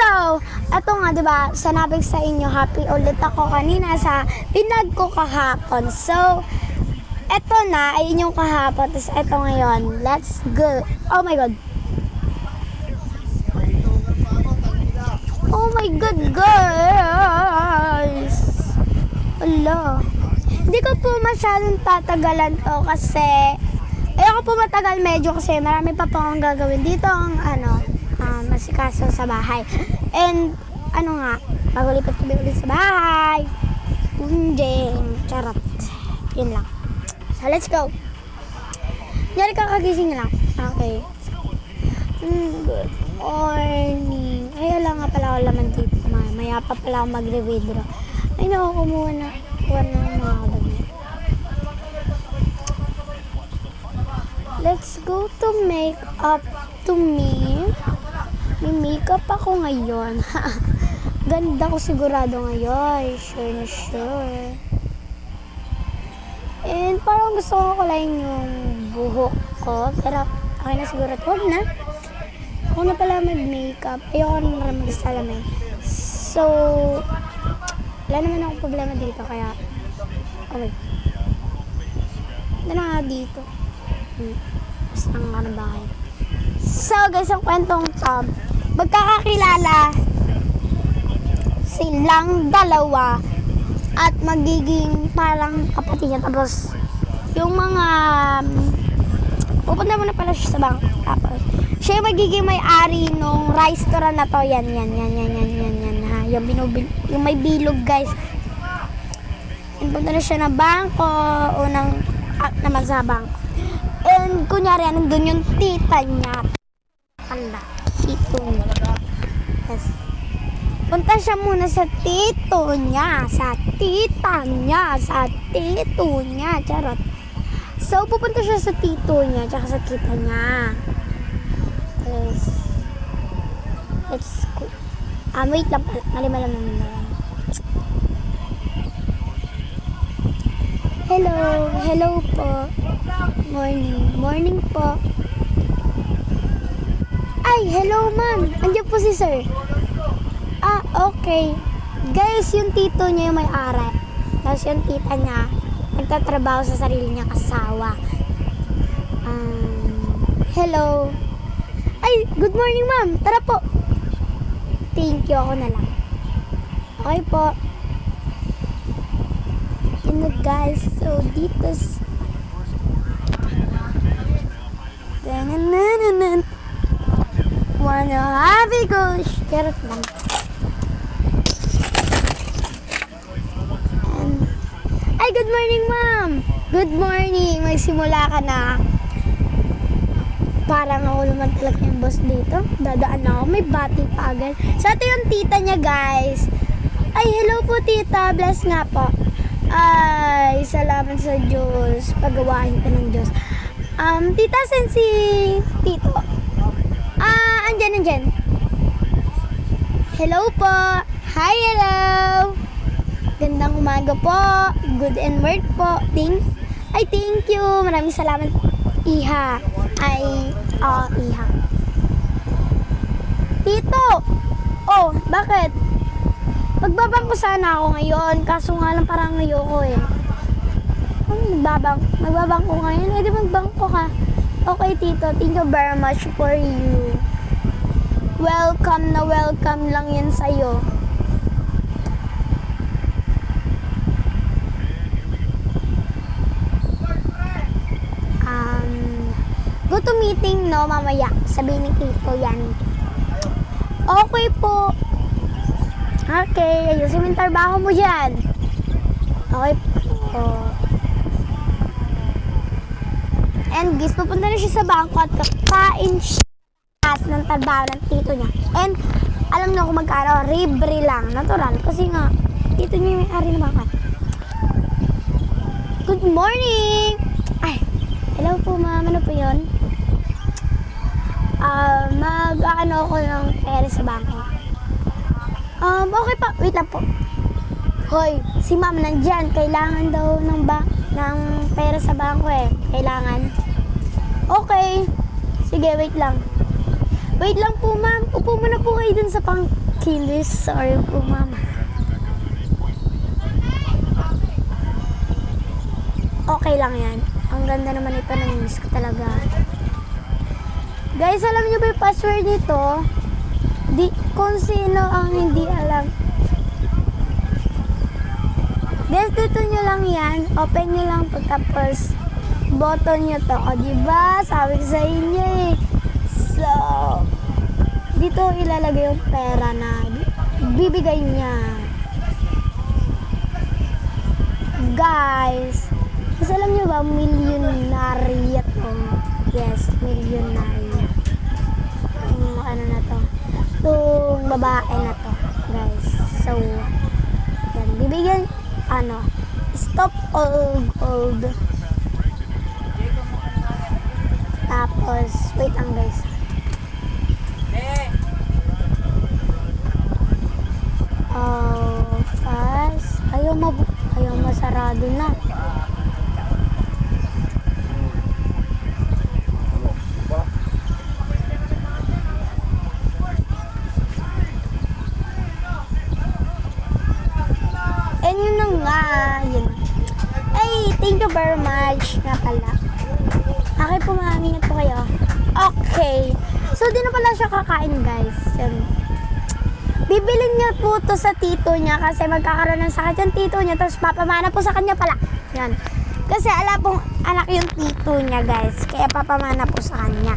So, eto nga, diba, sanabi sa inyo, happy ulit ako kanina sa pinag ko kahapon. So, eto na, ayun yung kahapon, tapos eto ngayon. Let's go. Oh my God. Oh my God, guys. Ala. Hindi ko po masyadong tatagalan to kasi ayoko po matagal medyo kasi marami pa po akong gagawin dito ang masikaso sa bahay. And nga, magulipat kami ulit sa bahay. Charot. Yun lang. So, let's go. Nyari kakagising lang. Okay. Good morning. Ay, wala nga pala ako laman dito. Maya pa pala ako magre-withdraw. Ay, naku, kumuha na ng mga kadami. Let's go to make up to me. May makeup ako ngayon. Ganda ko sigurado ngayon. Sure na sure. And parang gusto ko kulayin yung buhok ko. Pero okay na siguro. Huwag na. Ako na pala mag-makeup. Ayoko na mag-salamin. So, wala naman akong problema dito. Kaya, okay. Ito na nga dito. Basta ang bahay. So, guys, ang kwentong magkakakilala silang dalawa at magiging parang kapatid niya. Tapos, yung mga pupunta mo na pala siya sa bangko. Tapos, siya yung magiging may-ari nung restaurant na to. Yan. Ha? Yung may bilog, guys. And punta na siya na bangko. Unang act naman sa bangko. And kunyari, nandun yung tita niya. Tito niya. Yes. Punta siya muna sa tito niya, sa tita niya, sa tito niya. Charot. So, pupunta siya sa tito niya, tsaka sa tita niya. Yes. Let's go. Wait lang. Mali-mali naman na. Hello po. Morning po. Ay, hello ma'am. Andiyan po si sir. Okay. Guys, yung tito niya yung may-ari. Tapos yung tita niya, nagtatrabaho sa sarili niyang asawa. Hello. Ay, good morning ma'am. Tara po. Thank you, ako na lang. Okay po. Yun na guys. So, dito wanna happy gosh. Carrot lang. Ay, good morning ma'am. Good morning. Magsimula ka na. Parang ako naman talaga yung boss dito. Dadaan ako. May bati pa agad. So, ito yung tita niya, guys. Ay, hello po, tita. Bless nga po. Ay, salamat sa Diyos. Pagawain ka ng Diyos. Tita, saan si tito? Andyan. Hello po. Hi, hello. Gandang umaga po. Good and work po. Thank you. Maraming salamat, Iha. Iha. Tito! Oh, bakit? Magbabangko sana ako ngayon. Kaso nga lang parang ayoko eh. Magbabangko ngayon? Eh di magbangko ka. Okay, Tito. Thank you very much for you. Welcome na welcome lang yan sa'yo. Go to meeting, no, mamaya. Sabihin ni Tito yan. Okay po. Okay, ayusin mo yung trabaho mo dyan. Okay po. And guys, pupunta na siya sa bangko at kakain siya ng trabaho ng tito niya. And alam niyo kung magkano, libre lang, natural. Kasi nga, tito niya yung may-ari ng bangko. Good morning! Ay, hello po ma'am, ano po yun? Mag-ano ako ng pera sa bangko. Okay pa, wait lang po. Hoy, si ma'am nandyan, kailangan daw ng pera sa bangko eh. Kailangan. Okay. Sige, wait lang. Wait lang po ma'am, upo muna po kayo dun sa Hindi, sorry po, mama. Okay lang yan. Ang ganda naman ito, namiss ko talaga. Guys, alam niyo ba yung password nito? Kung sino ang hindi alam. Guys, dito nyo lang yan. Open nyo lang to, tapos button nyo to. O, diba? Sabi ko sa inyo eh. So, dito ilalagay yung pera na bibigay niya. Guys, alam nyo ba, millionaire to. Yes, millionaire. Ano na to? Itong babae na to, guys. So, yan, bibigyan, stop all gold. Tapos, wait lang guys. Fast. Ayaw masarado na. And yun na nga, yun. Ay, thank you very much nga pala. Okay po, ingat po kayo. Okay. So, di na pala siya kakain, guys. Yan. Bibilin niya po to sa tito niya kasi magkakaroon ng sakit yung tito niya, tapos papamana po sa kanya pala. Yan. Kasi ala pong anak yung tito niya, guys. Kaya papamana po sa kanya.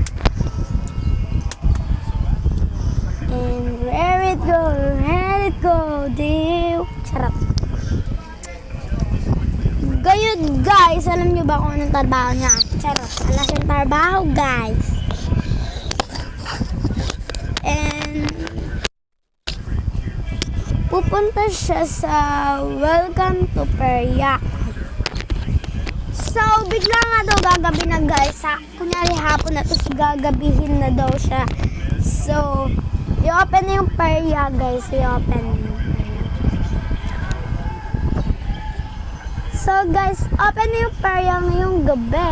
And where it go, dear. Sarap. Gayun, guys, alam niyo ba kung anong trabaho niya? Charot, wala siyang trabaho, guys. And pupunta siya sa Welcome to Peria. So, bigla nga daw gagabi na, guys. Kunyari hapon na, tapos gagabihin na daw siya. So, i-open na yung Peria, guys. I-open. So guys, open na yung Peria ngayong gabi.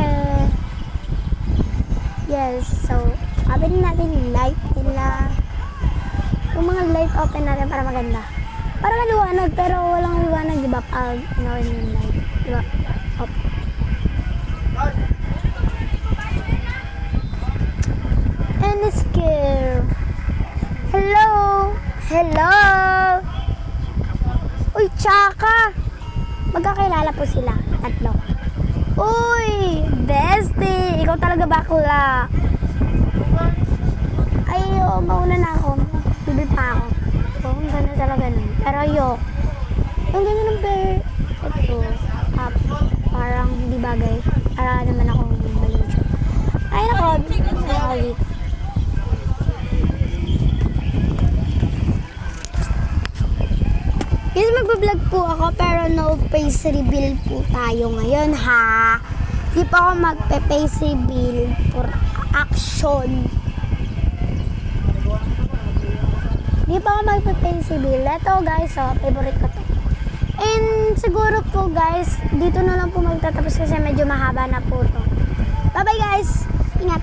Yes, so open natin yung light nila. Yung mga light open natin para maganda. Para maliwanag, pero walang liwanag, diba? Pag in-open yung light, diba? Op. And it's scare. Hello? Hello? Uy, tsaka! Magkakilala po sila, tatlo. Uy, bestie! Ikaw talaga bakla. Ay, mauna na ako. Bibil pa ako. Ang ganda talaga nun. Pero ayok. Ang ganda ng bear. Ito. Parang hindi bagay. Para naman ako balon siya. Ay, nako. Ay, guys, magbablog po ako pero no face reveal po tayo ngayon, ha? Di pa ako magpe-face reveal for action. Di pa ako magpe-face reveal. Ito, guys, favorite ko to. And siguro po, guys, dito na lang po magtatapos kasi medyo mahaba na po to. Bye-bye, guys! Ingat!